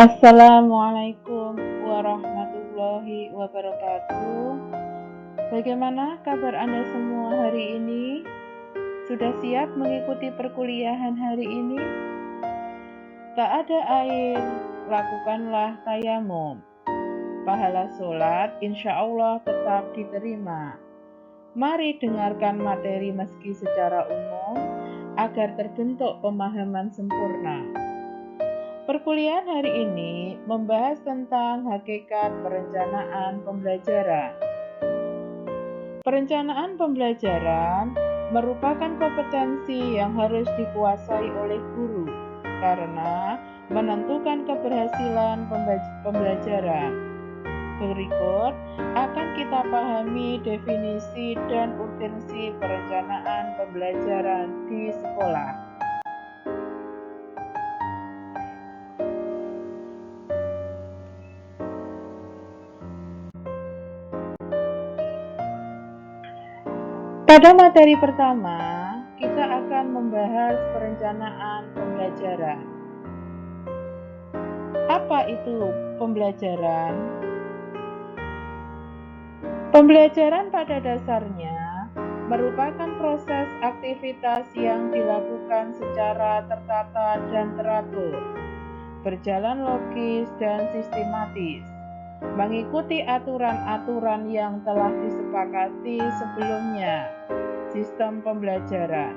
Assalamualaikum warahmatullahi wabarakatuh. Bagaimana kabar Anda semua hari ini? Sudah siap mengikuti perkuliahan hari ini? Tak ada air, lakukanlah tayamum. Pahala sholat insya Allah tetap diterima. Mari dengarkan materi meski secara umum agar terbentuk pemahaman sempurna. Perkuliahan hari ini membahas tentang hakikat perencanaan pembelajaran. Perencanaan pembelajaran merupakan kompetensi yang harus dikuasai oleh guru karena menentukan keberhasilan pembelajaran. Berikut akan kita pahami definisi dan urgensi perencanaan pembelajaran di sekolah. Pada materi pertama, kita akan membahas perencanaan pembelajaran. Apa itu pembelajaran? Pembelajaran pada dasarnya merupakan proses aktivitas yang dilakukan secara tertata dan teratur, berjalan logis dan sistematis, mengikuti aturan-aturan yang telah disepakati sebelumnya. Sistem pembelajaran.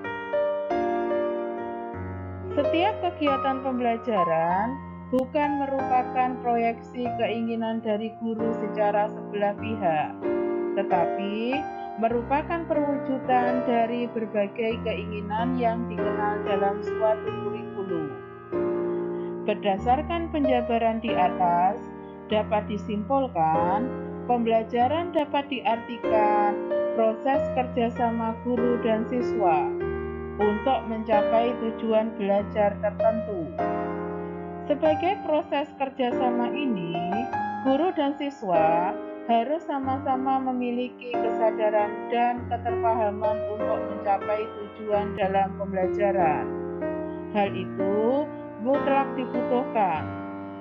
Setiap kegiatan pembelajaran bukan merupakan proyeksi keinginan dari guru secara sebelah pihak, tetapi merupakan perwujudan dari berbagai keinginan yang dikenal dalam suatu kurikulum. Berdasarkan penjabaran di atas, dapat disimpulkan, pembelajaran dapat diartikan proses kerjasama guru dan siswa untuk mencapai tujuan belajar tertentu. Sebagai proses kerjasama ini, guru dan siswa harus sama-sama memiliki kesadaran dan keterpahaman untuk mencapai tujuan dalam pembelajaran. Hal itu mutlak dibutuhkan,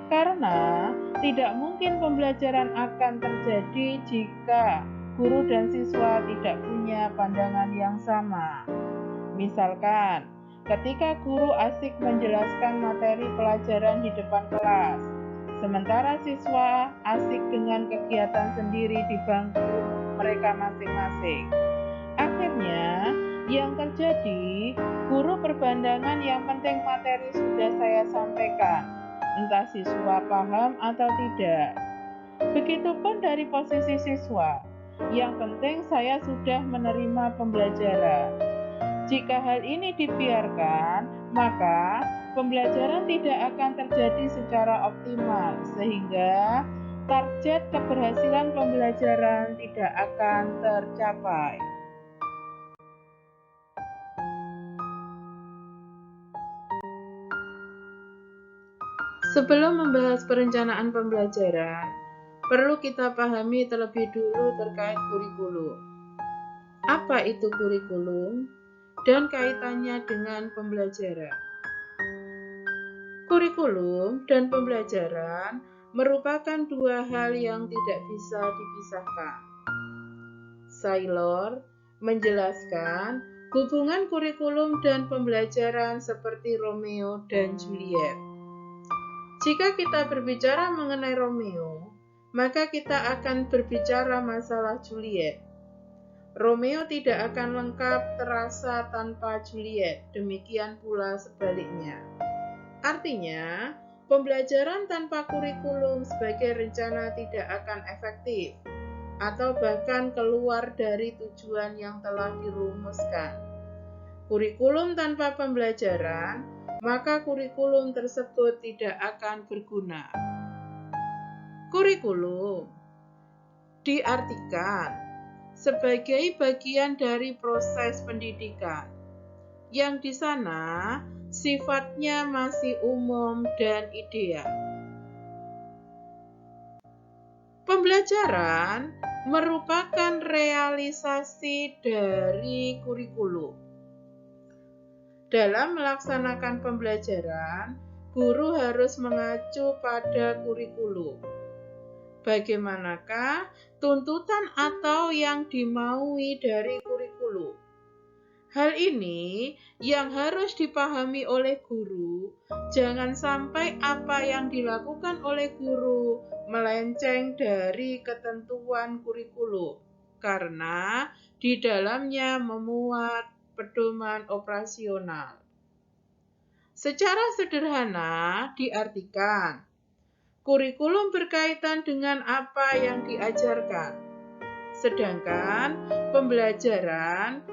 karena tidak mungkin pembelajaran akan terjadi jika guru dan siswa tidak punya pandangan yang sama. Misalkan, ketika guru asik menjelaskan materi pelajaran di depan kelas, sementara siswa asik dengan kegiatan sendiri di bangku mereka masing-masing. Akhirnya, yang terjadi, guru berpandangan yang penting materi sudah saya sampaikan, entah siswa paham atau tidak. Begitupun dari posisi siswa, yang penting saya sudah menerima pembelajaran. Jika hal ini dibiarkan, maka pembelajaran tidak akan terjadi secara optimal, sehingga target keberhasilan pembelajaran tidak akan tercapai. Sebelum membahas perencanaan pembelajaran, perlu kita pahami terlebih dulu terkait kurikulum. Apa itu kurikulum dan kaitannya dengan pembelajaran? Kurikulum dan pembelajaran merupakan dua hal yang tidak bisa dipisahkan. Saylor menjelaskan hubungan kurikulum dan pembelajaran seperti Romeo dan Juliet. Jika kita berbicara mengenai Romeo, maka kita akan berbicara masalah Juliet. Romeo tidak akan lengkap terasa tanpa Juliet, demikian pula sebaliknya. Artinya, pembelajaran tanpa kurikulum sebagai rencana tidak akan efektif, atau bahkan keluar dari tujuan yang telah dirumuskan. Kurikulum tanpa pembelajaran, maka kurikulum tersebut tidak akan berguna. Kurikulum diartikan sebagai bagian dari proses pendidikan, yang di sana sifatnya masih umum dan ideal. Pembelajaran merupakan realisasi dari kurikulum. Dalam melaksanakan pembelajaran, guru harus mengacu pada kurikulum. Bagaimanakah tuntutan atau yang dimaui dari kurikulum? Hal ini yang harus dipahami oleh guru, jangan sampai apa yang dilakukan oleh guru melenceng dari ketentuan kurikulum, karena di dalamnya memuat pedoman operasional. Secara sederhana diartikan, kurikulum berkaitan dengan apa yang diajarkan, sedangkan pembelajaran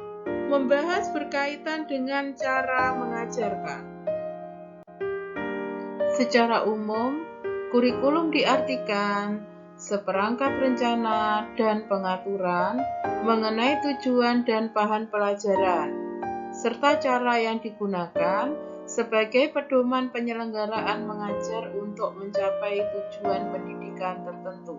membahas berkaitan dengan cara mengajarkan. Secara umum, kurikulum diartikan seperangkat rencana dan pengaturan mengenai tujuan dan bahan pelajaran, serta cara yang digunakan sebagai pedoman penyelenggaraan mengajar untuk mencapai tujuan pendidikan tertentu.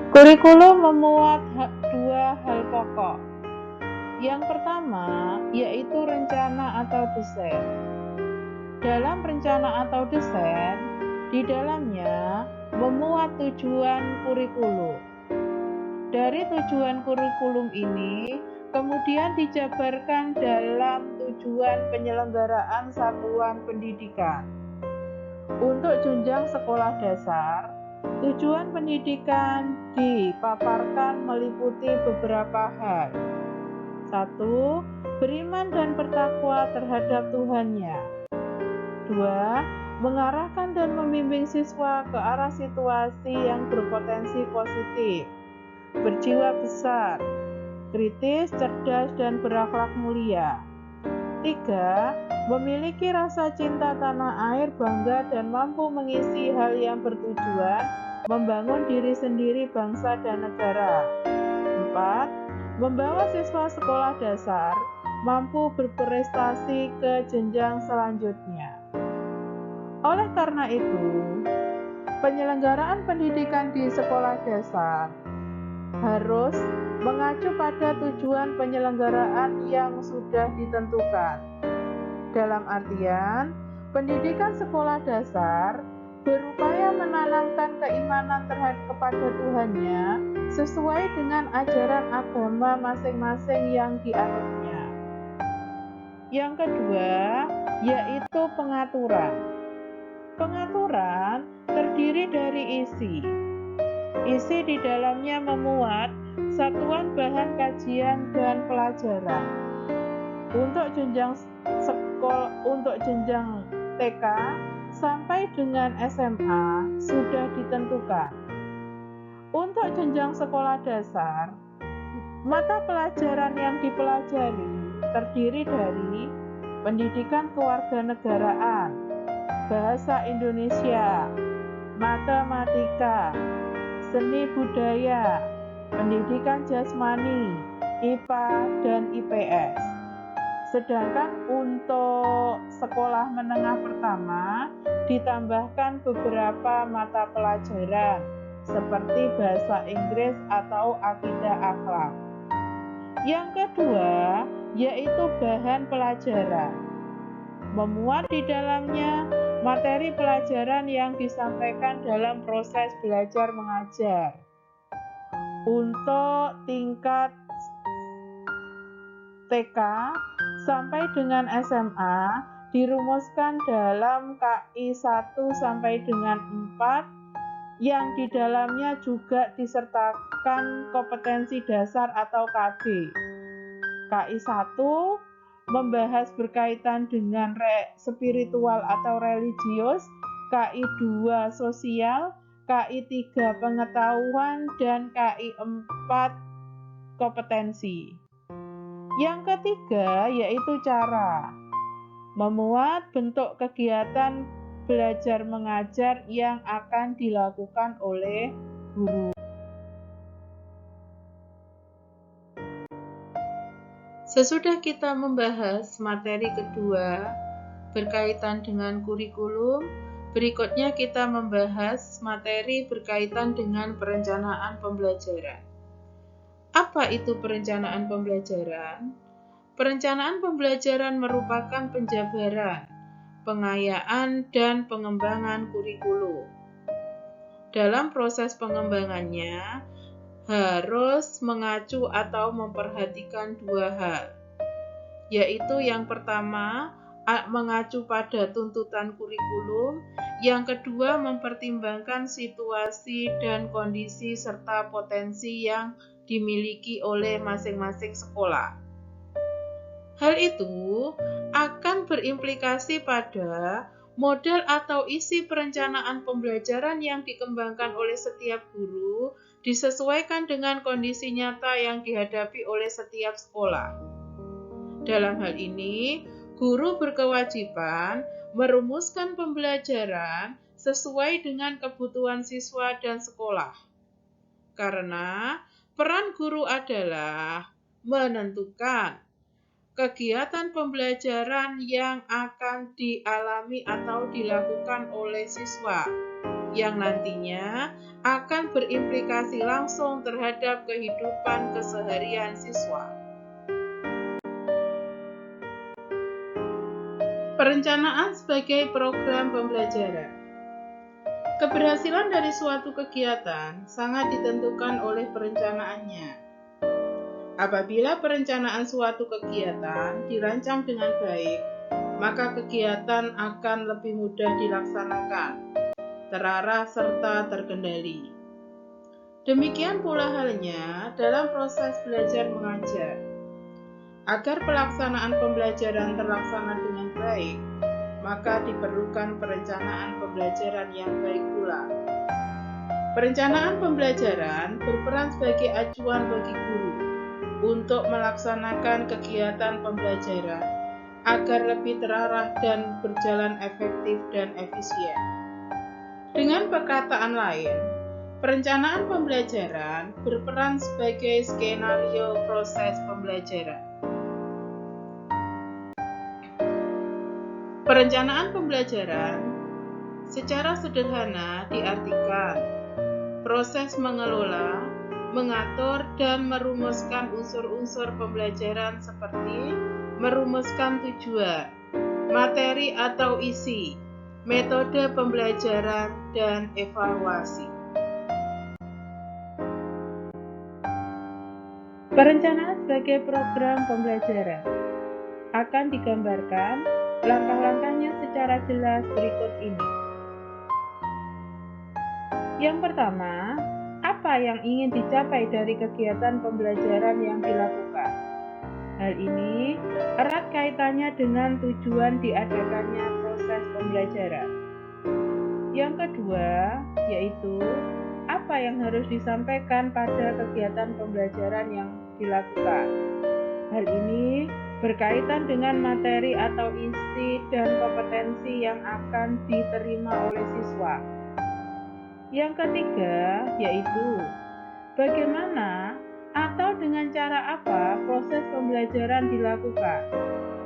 Kurikulum memuat dua hal pokok. Yang pertama, yaitu rencana atau desain. Dalam rencana atau desain, di dalamnya memuat tujuan kurikulum. Dari tujuan kurikulum ini, kemudian dijabarkan dalam tujuan penyelenggaraan satuan pendidikan. Untuk jenjang sekolah dasar, tujuan pendidikan dipaparkan meliputi beberapa hal. 1. Beriman dan bertakwa terhadap Tuhannya. 2. Mengarahkan dan membimbing siswa ke arah situasi yang berpotensi positif, berjiwa besar, kritis, cerdas, dan berakhlak mulia. 3. Memiliki rasa cinta tanah air, bangga, dan mampu mengisi hal yang bertujuan membangun diri sendiri, bangsa, dan negara. 4. Membawa siswa sekolah dasar mampu berprestasi ke jenjang selanjutnya. Oleh karena itu, penyelenggaraan pendidikan di sekolah dasar harus mengacu pada tujuan penyelenggaraan yang sudah ditentukan. Dalam artian, pendidikan sekolah dasar berupaya menanamkan keimanan kepada Tuhannya sesuai dengan ajaran agama masing-masing yang dianutnya. Yang kedua, yaitu pengaturan. Pengaturan terdiri dari isi. Isi di dalamnya memuat satuan bahan kajian dan pelajaran. Untuk jenjang TK sampai dengan SMA sudah ditentukan. Untuk jenjang sekolah dasar, mata pelajaran yang dipelajari terdiri dari pendidikan kewarganegaraan, bahasa Indonesia, matematika, seni budaya, pendidikan jasmani, IPA, dan IPS. Sedangkan untuk sekolah menengah pertama ditambahkan beberapa mata pelajaran seperti bahasa Inggris atau akidah akhlak. Yang kedua, yaitu bahan pelajaran. Memuat di dalamnya materi pelajaran yang disampaikan dalam proses belajar mengajar. Untuk tingkat TK sampai dengan SMA dirumuskan dalam KI 1 sampai dengan 4 yang di dalamnya juga disertakan kompetensi dasar atau KD. KI 1 membahas berkaitan dengan spiritual atau religius, KI 2 sosial, KI 3 pengetahuan, dan KI 4 kompetensi. Yang ketiga yaitu cara. Memuat bentuk kegiatan belajar mengajar yang akan dilakukan oleh guru. Sesudah kita membahas materi kedua berkaitan dengan kurikulum, Berikutnya kita membahas materi berkaitan dengan perencanaan pembelajaran. Apa itu perencanaan pembelajaran? Perencanaan pembelajaran merupakan penjabaran, pengayaan, dan pengembangan kurikulum. Dalam proses pengembangannya, harus mengacu atau memperhatikan dua hal, yaitu yang pertama, mengacu pada tuntutan kurikulum, yang kedua, mempertimbangkan situasi dan kondisi serta potensi yang dimiliki oleh masing-masing sekolah. Hal itu akan berimplikasi pada model atau isi perencanaan pembelajaran yang dikembangkan oleh setiap guru disesuaikan dengan kondisi nyata yang dihadapi oleh setiap sekolah. Dalam hal ini, guru berkewajiban merumuskan pembelajaran sesuai dengan kebutuhan siswa dan sekolah. Karena peran guru adalah menentukan kegiatan pembelajaran yang akan dialami atau dilakukan oleh siswa, yang nantinya akan berimplikasi langsung terhadap kehidupan keseharian siswa. Perencanaan sebagai program pembelajaran. Keberhasilan dari suatu kegiatan sangat ditentukan oleh perencanaannya. Apabila perencanaan suatu kegiatan dirancang dengan baik, maka kegiatan akan lebih mudah dilaksanakan, terarah serta terkendali. Demikian pula halnya dalam proses belajar mengajar. Agar pelaksanaan pembelajaran terlaksana dengan baik, maka diperlukan perencanaan pembelajaran yang baik pula. Perencanaan pembelajaran berperan sebagai acuan bagi guru untuk melaksanakan kegiatan pembelajaran agar lebih terarah dan berjalan efektif dan efisien. Dengan perkataan lain, perencanaan pembelajaran berperan sebagai skenario proses pembelajaran. Perencanaan pembelajaran secara sederhana diartikan proses mengelola, mengatur, dan merumuskan unsur-unsur pembelajaran seperti merumuskan tujuan, materi atau isi, metode pembelajaran, dan evaluasi. Perencanaan sebagai program pembelajaran akan digambarkan langkah-langkahnya secara jelas berikut ini. Yang pertama, apa yang ingin dicapai dari kegiatan pembelajaran yang dilakukan? Hal ini erat kaitannya dengan tujuan diadakannya proses pembelajaran. Yang kedua, yaitu apa yang harus disampaikan pada kegiatan pembelajaran yang dilakukan. Hal ini berkaitan dengan materi atau isi dan kompetensi yang akan diterima oleh siswa. Yang ketiga, yaitu bagaimana atau dengan cara apa proses pembelajaran dilakukan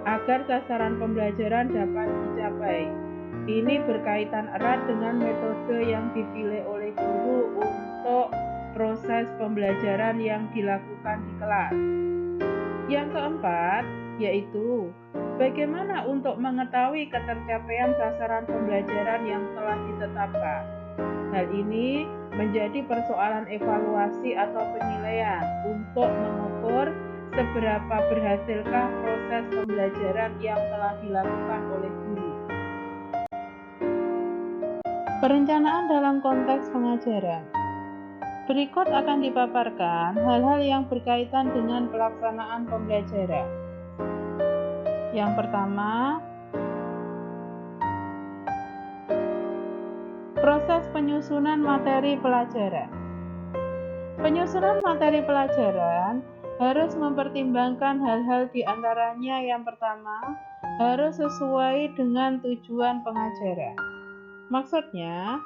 agar sasaran pembelajaran dapat dicapai. Ini berkaitan erat dengan metode yang dipilih oleh guru untuk proses pembelajaran yang dilakukan di kelas. Yang keempat, yaitu bagaimana untuk mengetahui ketercapaian sasaran pembelajaran yang telah ditetapkan. Hal ini menjadi persoalan evaluasi atau penilaian untuk mengukur seberapa berhasilkah proses pembelajaran yang telah dilakukan oleh guru. Perencanaan dalam konteks pengajaran. Berikut akan dipaparkan hal-hal yang berkaitan dengan pelaksanaan pembelajaran. Yang pertama, proses penyusunan materi pelajaran. Penyusunan materi pelajaran harus mempertimbangkan hal-hal di antaranya. Yang pertama, harus sesuai dengan tujuan pengajaran. Maksudnya,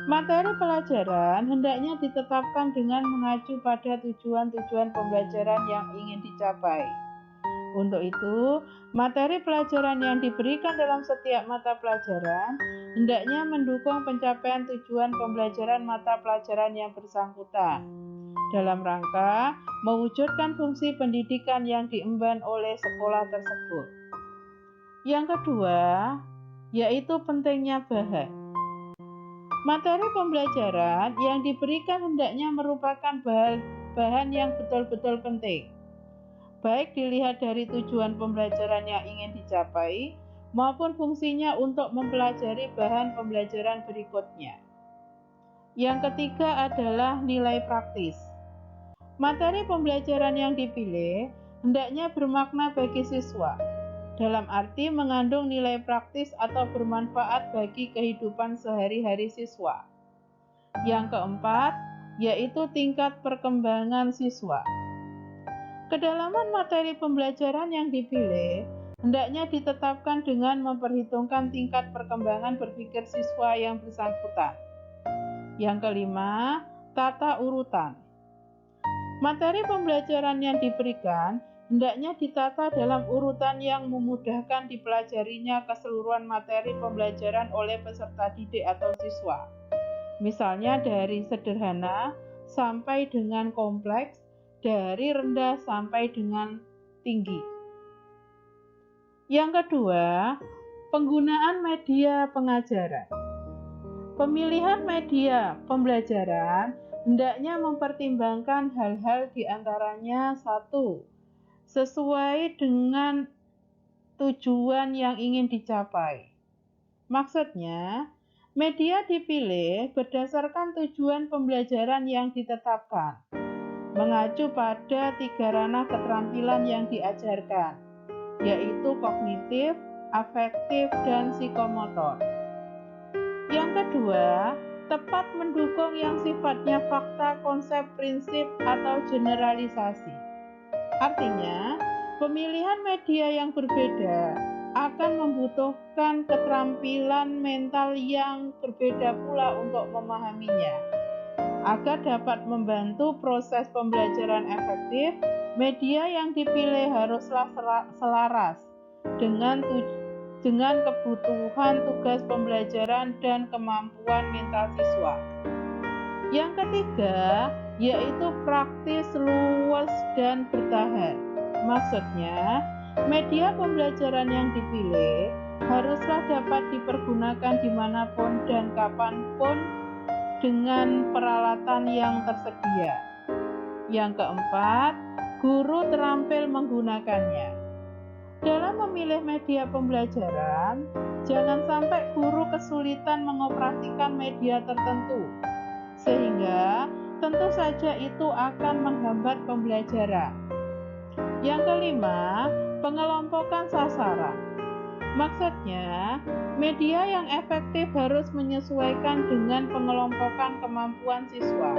materi pelajaran hendaknya ditetapkan dengan mengacu pada tujuan-tujuan pembelajaran yang ingin dicapai. Untuk itu, materi pelajaran yang diberikan dalam setiap mata pelajaran hendaknya mendukung pencapaian tujuan pembelajaran mata pelajaran yang bersangkutan dalam rangka mewujudkan fungsi pendidikan yang diemban oleh sekolah tersebut. Yang kedua, yaitu pentingnya bahan. Materi pembelajaran yang diberikan hendaknya merupakan bahan yang betul-betul penting, baik dilihat dari tujuan pembelajaran yang ingin dicapai maupun fungsinya untuk mempelajari bahan pembelajaran berikutnya. Yang ketiga adalah nilai praktis. Materi pembelajaran yang dipilih hendaknya bermakna bagi siswa, dalam arti mengandung nilai praktis atau bermanfaat bagi kehidupan sehari-hari siswa. Yang keempat, yaitu tingkat perkembangan siswa. Kedalaman materi pembelajaran yang dipilih hendaknya ditetapkan dengan memperhitungkan tingkat perkembangan berpikir siswa yang bersangkutan. Yang kelima, tata urutan. Materi pembelajaran yang diberikan hendaknya ditata dalam urutan yang memudahkan dipelajarinya keseluruhan materi pembelajaran oleh peserta didik atau siswa. Misalnya dari sederhana sampai dengan kompleks, dari rendah sampai dengan tinggi. Yang kedua, penggunaan media pengajaran. Pemilihan media pembelajaran hendaknya mempertimbangkan hal-hal diantaranya: 1. Sesuai dengan tujuan yang ingin dicapai. Maksudnya, media dipilih berdasarkan tujuan pembelajaran yang ditetapkan, mengacu pada 3 ranah keterampilan yang diajarkan, yaitu kognitif, afektif, dan psikomotor. Yang kedua, tepat mendukung yang sifatnya fakta, konsep, prinsip, atau generalisasi. Artinya, pemilihan media yang berbeda akan membutuhkan keterampilan mental yang berbeda pula untuk memahaminya. Agar dapat membantu proses pembelajaran efektif, media yang dipilih haruslah selaras dengan kebutuhan tugas pembelajaran dan kemampuan mental siswa. Yang ketiga, yaitu praktis, luas, dan bertahan. Maksudnya, media pembelajaran yang dipilih haruslah dapat dipergunakan dimanapun dan kapanpun dengan peralatan yang tersedia. Yang keempat, guru terampil menggunakannya. Dalam memilih media pembelajaran, jangan sampai guru kesulitan mengoperasikan media tertentu, sehingga tentu saja itu akan menghambat pembelajaran. Yang kelima, pengelompokan sasaran. Maksudnya, media yang efektif harus menyesuaikan dengan pengelompokan kemampuan siswa.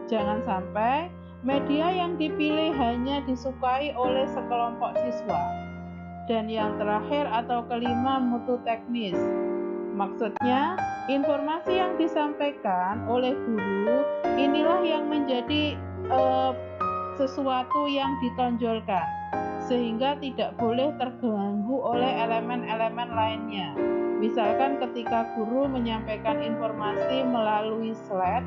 Jangan sampai media yang dipilih hanya disukai oleh sekelompok siswa. Dan yang terakhir atau kelima, mutu teknis. Maksudnya, informasi yang disampaikan oleh guru inilah yang menjadi sesuatu yang ditonjolkan, sehingga tidak boleh terganggu oleh elemen-elemen lainnya. Misalkan ketika guru menyampaikan informasi melalui slide,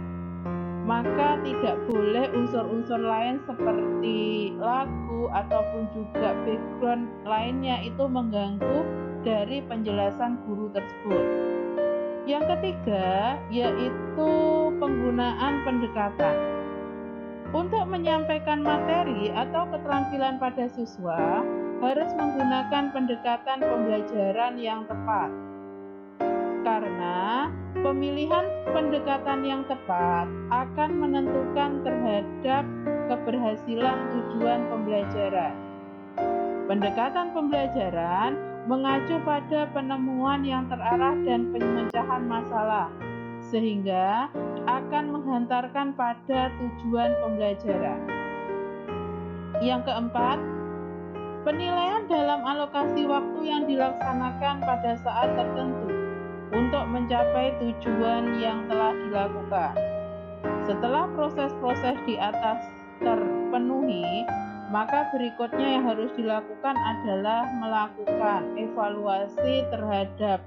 maka tidak boleh unsur-unsur lain seperti lagu ataupun juga background lainnya itu mengganggu dari penjelasan guru tersebut. Yang ketiga, yaitu penggunaan pendekatan. Untuk menyampaikan materi atau keterampilan pada siswa, harus menggunakan pendekatan pembelajaran yang tepat. Karena pemilihan pendekatan yang tepat akan menentukan terhadap keberhasilan tujuan pembelajaran. Pendekatan pembelajaran mengacu pada penemuan yang terarah dan pemecahan masalah, sehingga akan menghantarkan pada tujuan pembelajaran. Yang keempat, penilaian dalam alokasi waktu yang dilaksanakan pada saat tertentu untuk mencapai tujuan yang telah dilakukan. Setelah proses-proses di atas terpenuhi, maka berikutnya yang harus dilakukan adalah melakukan evaluasi terhadap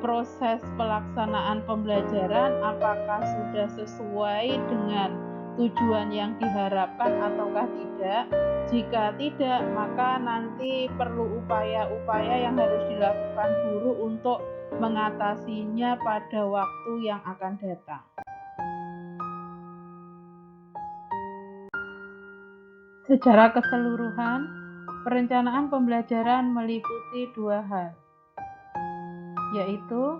proses pelaksanaan pembelajaran, apakah sudah sesuai dengan tujuan yang diharapkan ataukah tidak. Jika tidak, maka nanti perlu upaya-upaya yang harus dilakukan guru untuk mengatasinya pada waktu yang akan datang. Secara keseluruhan, perencanaan pembelajaran meliputi dua hal, yaitu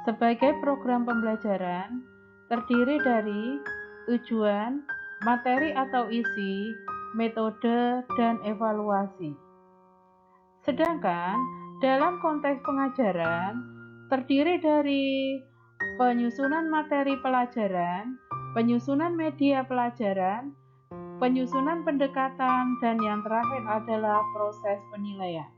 sebagai program pembelajaran terdiri dari tujuan, materi atau isi, metode, dan evaluasi. Sedangkan dalam konteks pengajaran terdiri dari penyusunan materi pelajaran, penyusunan media pelajaran, penyusunan pendekatan, dan yang terakhir adalah proses penilaian.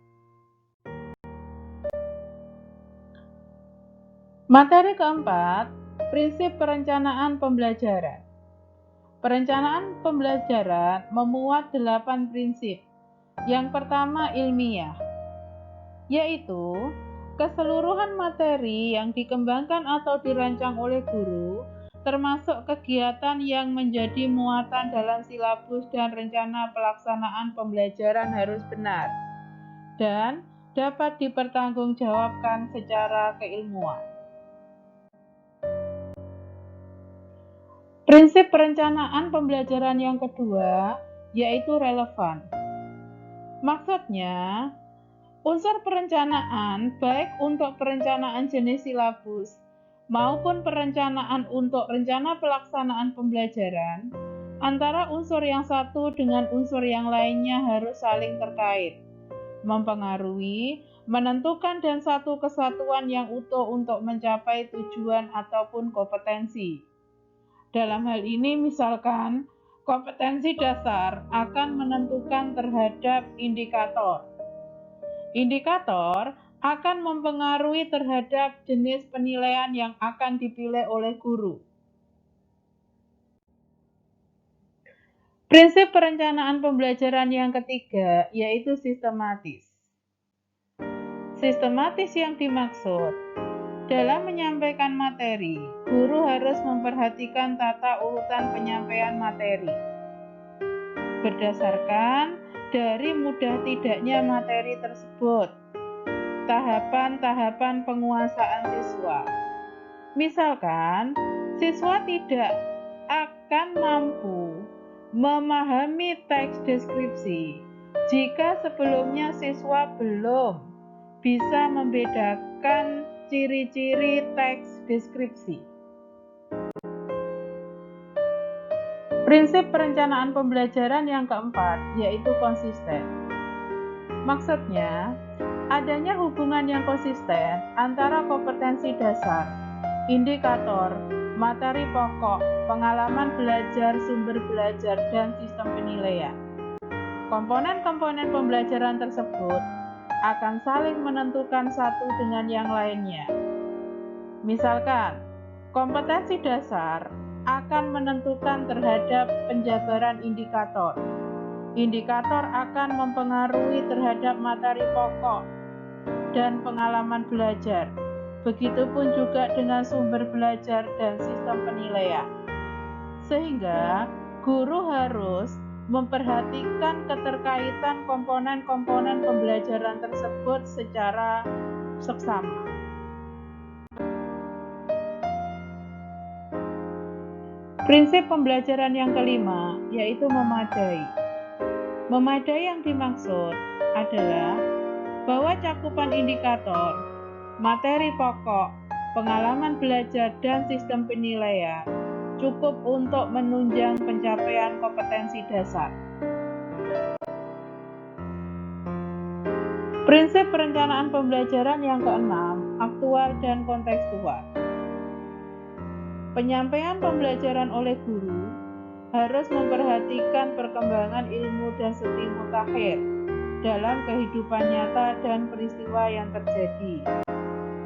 Materi keempat, prinsip perencanaan pembelajaran. Perencanaan pembelajaran memuat 8 prinsip. Yang pertama ilmiah, yaitu keseluruhan materi yang dikembangkan atau dirancang oleh guru, termasuk kegiatan yang menjadi muatan dalam silabus dan rencana pelaksanaan pembelajaran harus benar dan dapat dipertanggungjawabkan secara keilmuan. Prinsip perencanaan pembelajaran yang kedua yaitu relevan. Maksudnya, unsur perencanaan baik untuk perencanaan jenis silabus maupun perencanaan untuk rencana pelaksanaan pembelajaran antara unsur yang satu dengan unsur yang lainnya harus saling terkait, mempengaruhi, menentukan dan satu kesatuan yang utuh untuk mencapai tujuan ataupun kompetensi. Dalam hal ini misalkan kompetensi dasar akan menentukan terhadap indikator. Indikator akan mempengaruhi terhadap jenis penilaian yang akan dipilih oleh guru. Prinsip perencanaan pembelajaran yang ketiga yaitu sistematis. Sistematis yang dimaksud dalam menyampaikan materi, guru harus memperhatikan tata urutan penyampaian materi. Berdasarkan dari mudah tidaknya materi tersebut, tahapan-tahapan penguasaan siswa. Misalkan, siswa tidak akan mampu memahami teks deskripsi jika sebelumnya siswa belum bisa membedakan ciri-ciri teks deskripsi. Prinsip perencanaan pembelajaran yang keempat yaitu konsisten. Maksudnya, adanya hubungan yang konsisten antara kompetensi dasar, indikator, materi pokok, pengalaman belajar, sumber belajar, dan sistem penilaian. Komponen-komponen pembelajaran tersebut akan saling menentukan satu dengan yang lainnya. Misalkan, kompetensi dasar akan menentukan terhadap penjabaran indikator. Indikator akan mempengaruhi terhadap materi pokok dan pengalaman belajar. Begitupun juga dengan sumber belajar dan sistem penilaian. Sehingga, guru harus memperhatikan keterkaitan komponen-komponen pembelajaran tersebut secara seksama. Prinsip pembelajaran yang kelima yaitu memadai. Memadai yang dimaksud adalah bahwa cakupan indikator, materi pokok, pengalaman belajar, dan sistem penilaian cukup untuk menunjang pencapaian kompetensi dasar. Prinsip perencanaan pembelajaran yang keenam, aktual dan kontekstual. Penyampaian pembelajaran oleh guru harus memperhatikan perkembangan ilmu dan studi mutakhir dalam kehidupan nyata dan peristiwa yang terjadi.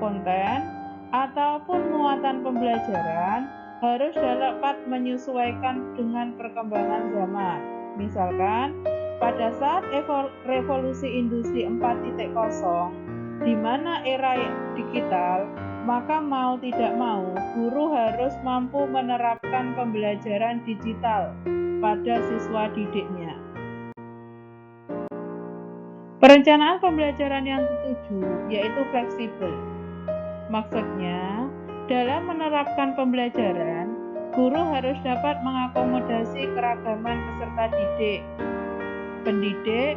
Konten ataupun muatan pembelajaran harus dapat menyesuaikan dengan perkembangan zaman. Misalkan, pada saat revolusi industri 4.0, di mana era digital, maka mau tidak mau, guru harus mampu menerapkan pembelajaran digital pada siswa didiknya. Perencanaan pembelajaran yang ketujuh yaitu fleksibel. Maksudnya, dalam menerapkan pembelajaran, guru harus dapat mengakomodasi keragaman peserta didik, pendidik,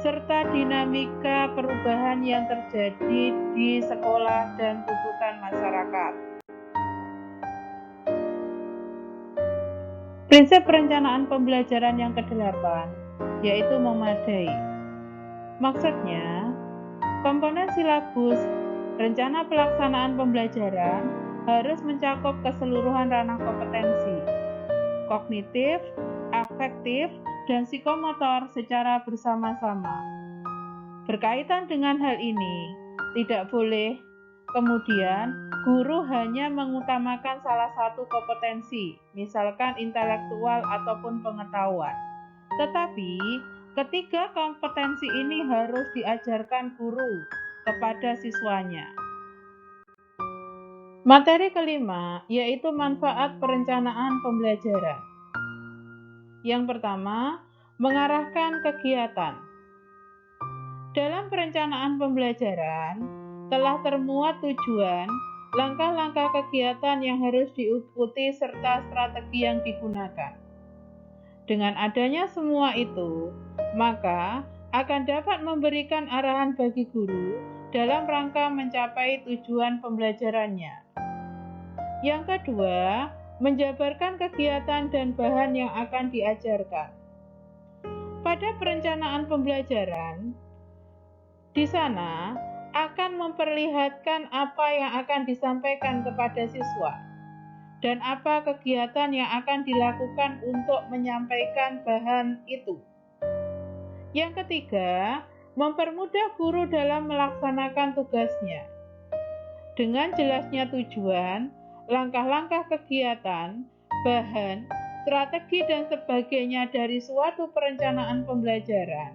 serta dinamika perubahan yang terjadi di sekolah dan tuntutan masyarakat. Prinsip perencanaan pembelajaran yang kedelapan yaitu memadai. Maksudnya, komponen silabus rencana pelaksanaan pembelajaran harus mencakup keseluruhan ranah kompetensi, kognitif, afektif, dan psikomotor secara bersama-sama. Berkaitan dengan hal ini, tidak boleh kemudian guru hanya mengutamakan salah satu kompetensi, misalkan intelektual ataupun pengetahuan. Tetapi, ketiga kompetensi ini harus diajarkan guru kepada siswanya. Materi kelima yaitu manfaat perencanaan pembelajaran. Yang pertama, mengarahkan kegiatan. Dalam perencanaan pembelajaran telah termuat tujuan, langkah-langkah kegiatan yang harus diikuti serta strategi yang digunakan. Dengan adanya semua itu, maka akan dapat memberikan arahan bagi guru dalam rangka mencapai tujuan pembelajarannya. Yang kedua, menjabarkan kegiatan dan bahan yang akan diajarkan. Pada perencanaan pembelajaran, di sana akan memperlihatkan apa yang akan disampaikan kepada siswa dan apa kegiatan yang akan dilakukan untuk menyampaikan bahan itu. Yang ketiga, mempermudah guru dalam melaksanakan tugasnya. Dengan jelasnya tujuan, langkah-langkah kegiatan, bahan, strategi dan sebagainya dari suatu perencanaan pembelajaran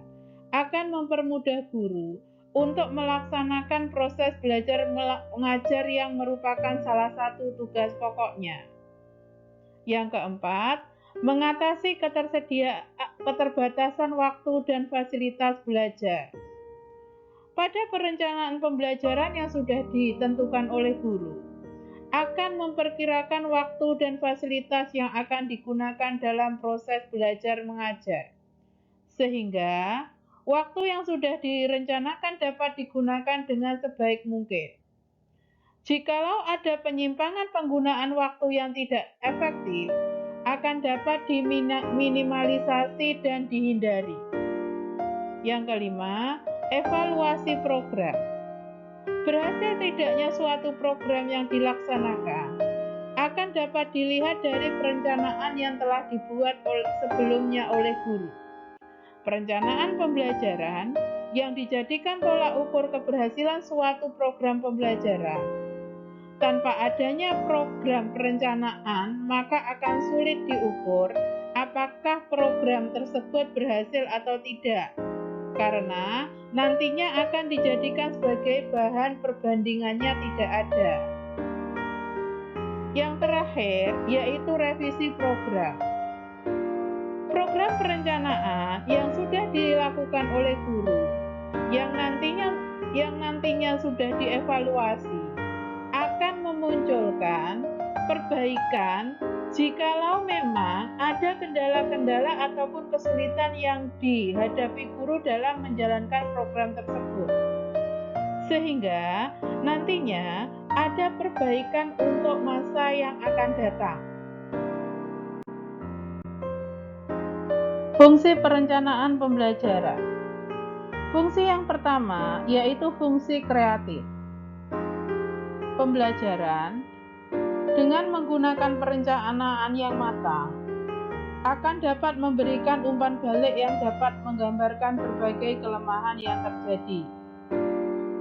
akan mempermudah guru untuk melaksanakan proses belajar mengajar yang merupakan salah satu tugas pokoknya. Yang keempat, mengatasi keterbatasan waktu dan fasilitas belajar. Pada perencanaan pembelajaran yang sudah ditentukan oleh guru, akan memperkirakan waktu dan fasilitas yang akan digunakan dalam proses belajar mengajar, sehingga waktu yang sudah direncanakan dapat digunakan dengan sebaik mungkin. Jikalau ada penyimpangan penggunaan waktu yang tidak efektif, akan dapat diminimalisasi dan dihindari. Yang kelima, evaluasi program. Berhasil tidaknya suatu program yang dilaksanakan akan dapat dilihat dari perencanaan yang telah dibuat sebelumnya oleh guru. Perencanaan pembelajaran yang dijadikan tolak ukur keberhasilan suatu program pembelajaran. Tanpa adanya program perencanaan, maka akan sulit diukur apakah program tersebut berhasil atau tidak, karena nantinya akan dijadikan sebagai bahan perbandingannya tidak ada. Yang terakhir, yaitu revisi program. Program perencanaan yang sudah dilakukan oleh guru, yang nantinya sudah dievaluasi, akan memunculkan perbaikan jikalau memang ada kendala-kendala ataupun kesulitan yang dihadapi guru dalam menjalankan program tersebut. Sehingga nantinya ada perbaikan untuk masa yang akan datang. Fungsi perencanaan pembelajaran. Fungsi yang pertama yaitu fungsi kreatif. Pembelajaran dengan menggunakan perencanaan yang matang akan dapat memberikan umpan balik yang dapat menggambarkan berbagai kelemahan yang terjadi,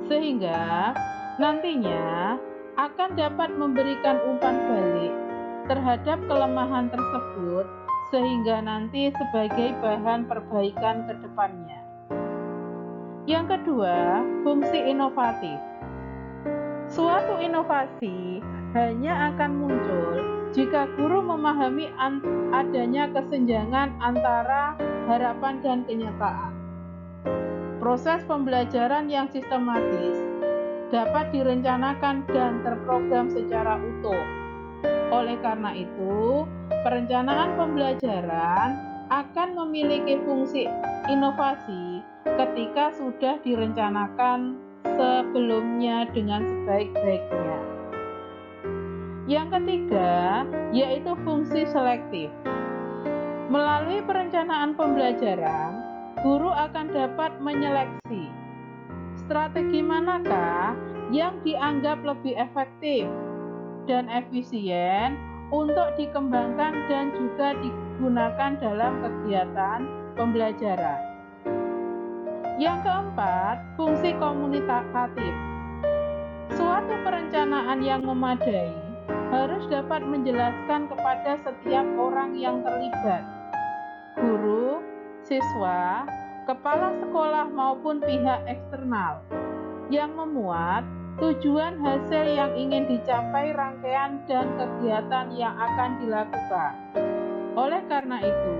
sehingga nantinya akan dapat memberikan umpan balik terhadap kelemahan tersebut sehingga nanti sebagai bahan perbaikan ke depannya. Yang kedua, fungsi inovatif. Suatu inovasi hanya akan muncul jika guru memahami adanya kesenjangan antara harapan dan kenyataan. Proses pembelajaran yang sistematis dapat direncanakan dan terprogram secara utuh. Oleh karena itu, perencanaan pembelajaran akan memiliki fungsi inovasi ketika sudah direncanakan sebelumnya dengan sebaik-baiknya. Yang ketiga, yaitu fungsi selektif. Melalui perencanaan pembelajaran, guru akan dapat menyeleksi strategi manakah yang dianggap lebih efektif dan efisien untuk dikembangkan dan juga digunakan dalam kegiatan pembelajaran. Yang keempat, fungsi komunikatif. Suatu perencanaan yang memadai harus dapat menjelaskan kepada setiap orang yang terlibat, guru, siswa, kepala sekolah maupun pihak eksternal, yang memuat tujuan hasil yang ingin dicapai rangkaian dan kegiatan yang akan dilakukan. Oleh karena itu,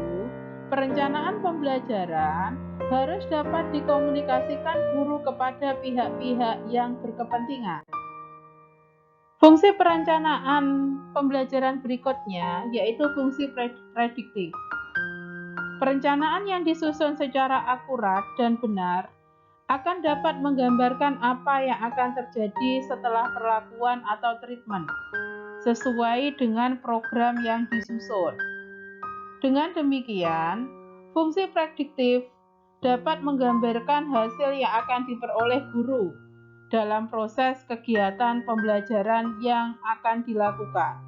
perencanaan pembelajaran harus dapat dikomunikasikan guru kepada pihak-pihak yang berkepentingan. Fungsi perencanaan pembelajaran berikutnya yaitu fungsi prediktif. Perencanaan yang disusun secara akurat dan benar akan dapat menggambarkan apa yang akan terjadi setelah perlakuan atau treatment sesuai dengan program yang disusun. Dengan demikian, fungsi prediktif dapat menggambarkan hasil yang akan diperoleh guru dalam proses kegiatan pembelajaran yang akan dilakukan.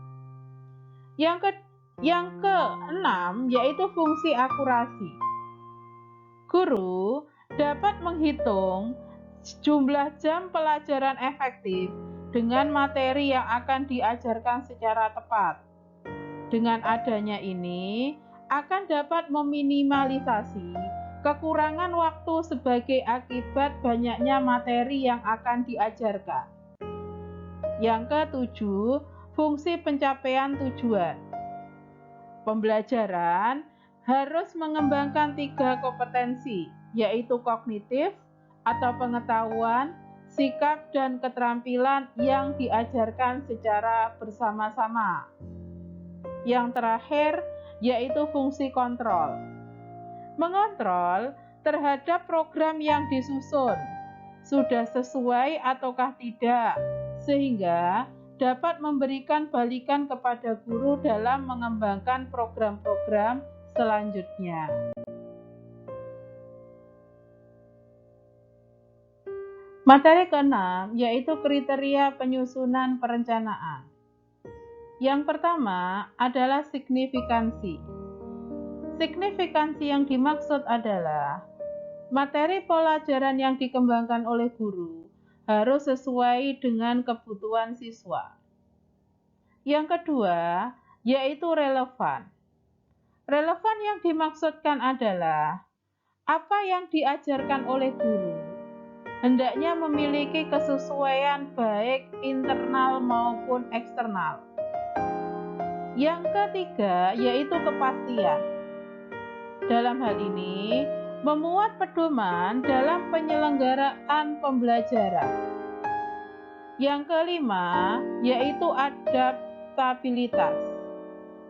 Yang keenam yaitu fungsi akurasi. Guru dapat menghitung jumlah jam pelajaran efektif dengan materi yang akan diajarkan secara tepat. Dengan adanya ini, akan dapat meminimalisasi kekurangan waktu sebagai akibat banyaknya materi yang akan diajarkan. Yang ketujuh, fungsi pencapaian tujuan. Pembelajaran harus mengembangkan 3 kompetensi, yaitu kognitif atau pengetahuan, sikap, dan keterampilan yang diajarkan secara bersama-sama. Yang terakhir, yaitu fungsi kontrol. Mengontrol terhadap program yang disusun, sudah sesuai ataukah tidak, sehingga dapat memberikan balikan kepada guru dalam mengembangkan program-program selanjutnya. Materi ke-6 yaitu kriteria penyusunan perencanaan. Yang pertama adalah signifikansi. Signifikansi yang dimaksud adalah materi pelajaran yang dikembangkan oleh guru harus sesuai dengan kebutuhan siswa. Yang kedua, yaitu relevan. Relevan yang dimaksudkan adalah apa yang diajarkan oleh guru hendaknya memiliki kesesuaian baik internal maupun eksternal. Yang ketiga, yaitu kepastian. Dalam hal ini, memuat pedoman dalam penyelenggaraan pembelajaran. Yang kelima, yaitu adaptabilitas.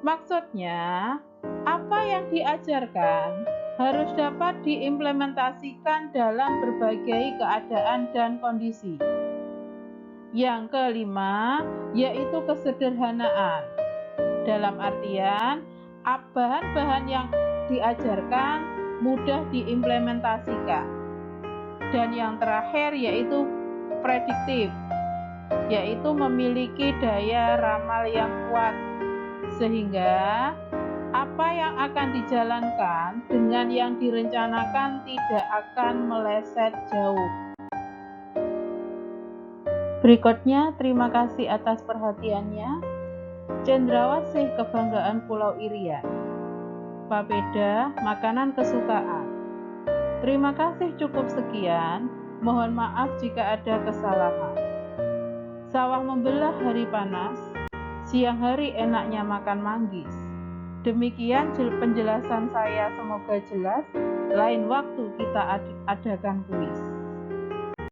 Maksudnya, apa yang diajarkan harus dapat diimplementasikan dalam berbagai keadaan dan kondisi. Yang kelima, yaitu kesederhanaan. Dalam artian, bahan-bahan yang diajarkan mudah diimplementasikan. Dan yang terakhir yaitu prediktif, yaitu memiliki daya ramal yang kuat, sehingga apa yang akan dijalankan dengan yang direncanakan tidak akan meleset jauh. Berikutnya, terima kasih atas perhatiannya. Cendrawasih Kebanggaan Pulau Irian. papeda, makanan kesukaan. Terima kasih, cukup sekian. Mohon maaf jika ada kesalahan. Sawah membelah hari panas, siang hari enaknya makan manggis. Demikian penjelasan saya, semoga jelas. Lain waktu kita adakan kuis.